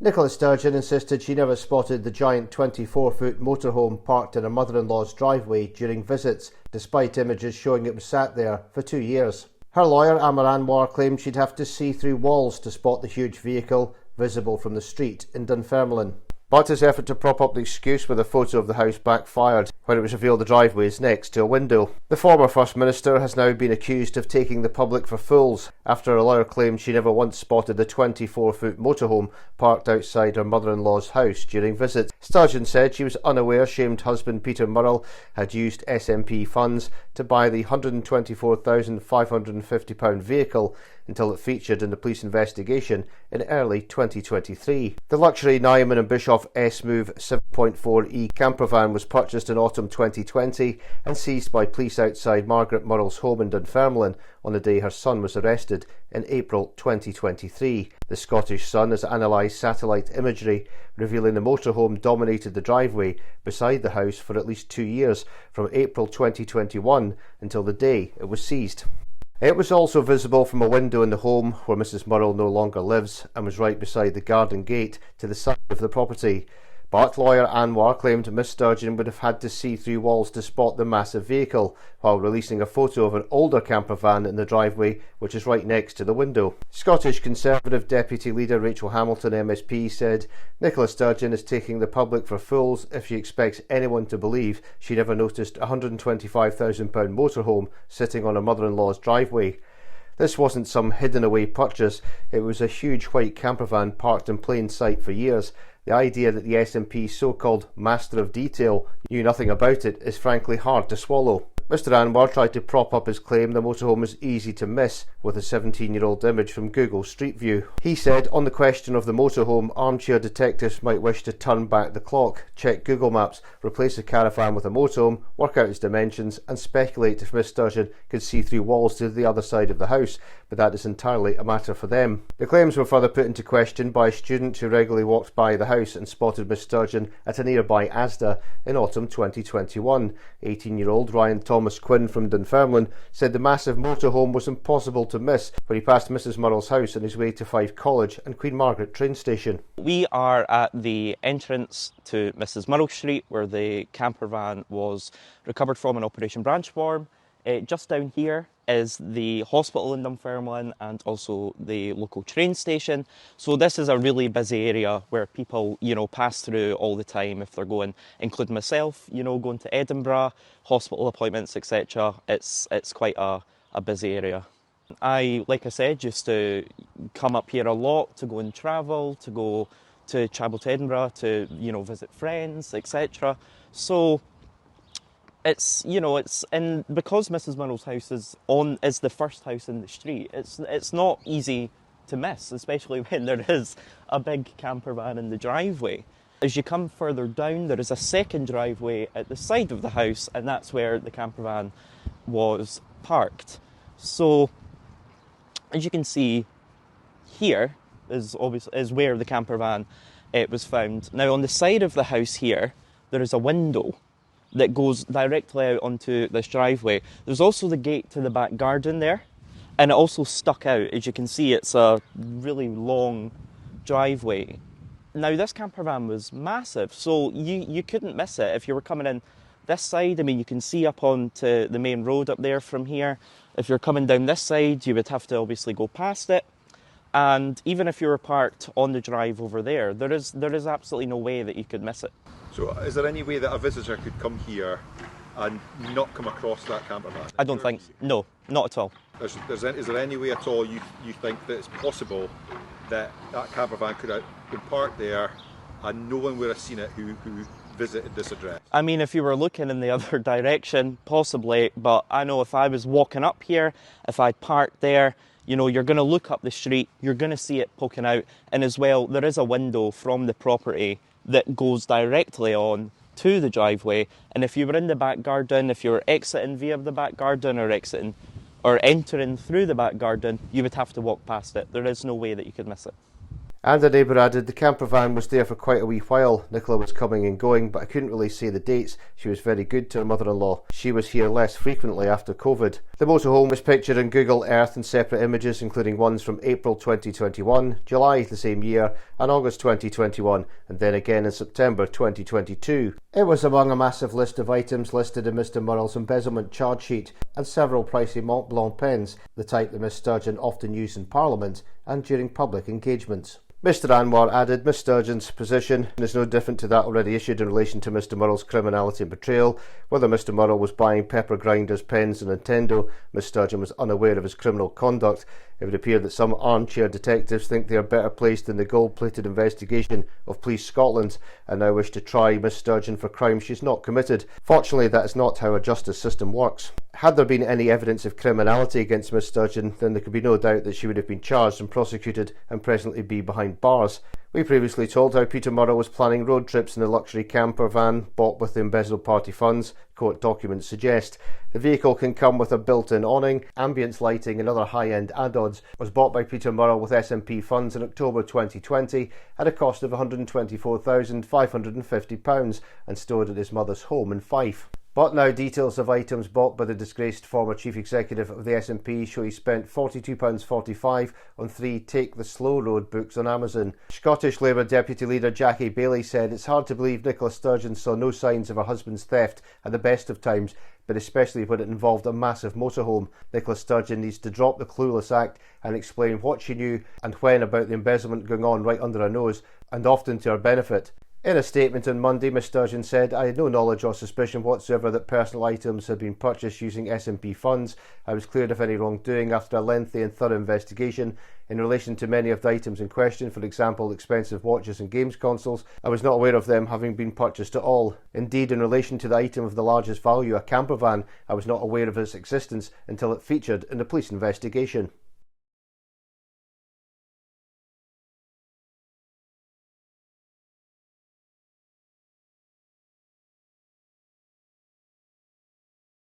NICOLA Sturgeon insisted she never spotted the giant 24-foot motorhome parked in her mother-in-law's driveway during visits, despite images showing it was sat there for 2 years. Her lawyer, Aamer Anwar, claimed she'd have to see through walls to spot the huge vehicle visible from the street in Dunfermline. But his effort to prop up the excuse with a photo of the house backfired when it was revealed the driveway is next to a window. The former First Minister has now been accused of taking the public for fools after a lawyer claimed she never once spotted the 24-foot motorhome parked outside her mother-in-law's house during visits. Sturgeon said she was unaware shamed husband Peter Murrell had used SNP funds to buy the £124,550 vehicle until it featured in the police investigation in early 2023. The luxury Nyman and Bischoff S-Move 7.4e campervan was purchased in autumn 2020 and seized by police outside Margaret Murrell's home in Dunfermline on the day her son was arrested in April 2023. The Scottish Sun has analysed satellite imagery revealing the motorhome dominated the driveway beside the house for at least 2 years, from April 2021 until the day it was seized. It was also visible from a window in the home where Mrs Murrell no longer lives and was right beside the garden gate to the side of the property. But lawyer Anwar claimed Miss Sturgeon would have had to see through walls to spot the massive vehicle, while releasing a photo of an older camper van in the driveway which is right next to the window. Scottish Conservative Deputy Leader Rachel Hamilton MSP said NICOLA Sturgeon is taking the public for fools if she expects anyone to believe she never noticed a £125,000 motorhome sitting on her mother-in-law's driveway. This wasn't some hidden away purchase, it was a huge white campervan parked in plain sight for years. The idea that the SNP's so-called Master of Detail knew nothing about it is frankly hard to swallow. Mr Anwar tried to prop up his claim the motorhome is easy to miss with a 17-year-old image from Google Street View. He said on the question of the motorhome, armchair detectives might wish to turn back the clock, check Google Maps, replace a caravan with a motorhome, work out its dimensions and speculate if Miss Sturgeon could see through walls to the other side of the house, but that is entirely a matter for them. The claims were further put into question by a student who regularly walked by the house and spotted Miss Sturgeon at a nearby Asda in autumn 2021. 18-year-old Ryan Thomas Quinn from Dunfermline said the massive motorhome was impossible to miss when he passed Mrs Murrell's house on his way to Fife College and Queen Margaret train station. We are at the entrance to Mrs Murrell Street where the camper van was recovered from an Operation Branch Farm. Just down here is the hospital in Dunfermline and also the local train station. So this is a really busy area where people, pass through all the time if they're going, including myself, going to Edinburgh, hospital appointments, etc. It's quite a busy area. Like I said, used to come up here a lot to go and travel, to travel to Edinburgh, to, visit friends, etc. So it's and because Mrs Murrell's house is the first house in the street, it's not easy to miss, especially when there is a big camper van in the driveway. As you come further down, there is a second driveway at the side of the house, and that's where the camper van was parked. So as you can see, here is where the camper van was found. Now on the side of the house here, there is a window that goes directly out onto this driveway. There's also the gate to the back garden there, and it also stuck out. As you can see, it's a really long driveway. Now this camper van was massive, so you couldn't miss it if you were coming in this side. I mean, you can see up onto the main road up there from here. If you're coming down this side, you would have to obviously go past it. And even if you were parked on the drive over there, there is absolutely no way that you could miss it. So is there any way that a visitor could come here and not come across that camper van? I don't think, no, not at all. Is there any way at all you think that it's possible that camper van could have been parked there and no one would have seen it who visited this address? I mean, if you were looking in the other direction, possibly, but I know if I was walking up here, if I'd parked there, you're going to look up the street, you're going to see it poking out, and as well, there is a window from the property that goes directly on to the driveway, and if you were in the back garden, if you were exiting via the back garden or entering through the back garden, you would have to walk past it. There is no way that you could miss it. And a neighbour added, the camper van was there for quite a wee while. Nicola was coming and going, but I couldn't really say the dates. She was very good to her mother-in-law. She was here less frequently after COVID. The motorhome was pictured in Google Earth in separate images, including ones from April 2021, July the same year, and August 2021, and then again in September 2022. It was among a massive list of items listed in Mr Murrell's embezzlement charge sheet, and several pricey Mont Blanc pens, the type that Miss Sturgeon often used in Parliament and during public engagements. Mr Anwar added, Miss Sturgeon's position is no different to that already issued in relation to Mr Murrell's criminality and betrayal. Whether Mr Murrell was buying pepper grinders, pens and Nintendo, Miss Sturgeon was unaware of his criminal conduct. It would appear that some armchair detectives think they are better placed in the gold-plated investigation of Police Scotland and now wish to try Miss Sturgeon for crimes she's not committed. Fortunately, that is not how our justice system works. Had there been any evidence of criminality against Miss Sturgeon, then there could be no doubt that she would have been charged and prosecuted and presently be behind bars. We previously told how Peter Murrell was planning road trips in the luxury camper van bought with the embezzled party funds. Court documents suggest the vehicle can come with a built-in awning, ambience lighting and other high-end add-ons. Was bought by Peter Murrell with SNP funds in October 2020 at a cost of £124,550 and stored at his mother's home in Fife. But now details of items bought by the disgraced former chief executive of the SNP show he spent £42.45 on 3 Take the Slow Road books on Amazon. Scottish Labour Deputy Leader Jackie Baillie said, it's hard to believe NICOLA Sturgeon saw no signs of her husband's theft at the best of times, but especially when it involved a massive motorhome. NICOLA Sturgeon needs to drop the clueless act and explain what she knew and when about the embezzlement going on right under her nose, and often to her benefit. In a statement on Monday, Ms Sturgeon said, I had no knowledge or suspicion whatsoever that personal items had been purchased using SNP funds. I was cleared of any wrongdoing after a lengthy and thorough investigation. In relation to many of the items in question, for example, expensive watches and games consoles, I was not aware of them having been purchased at all. Indeed, in relation to the item of the largest value, a camper van, I was not aware of its existence until it featured in the police investigation.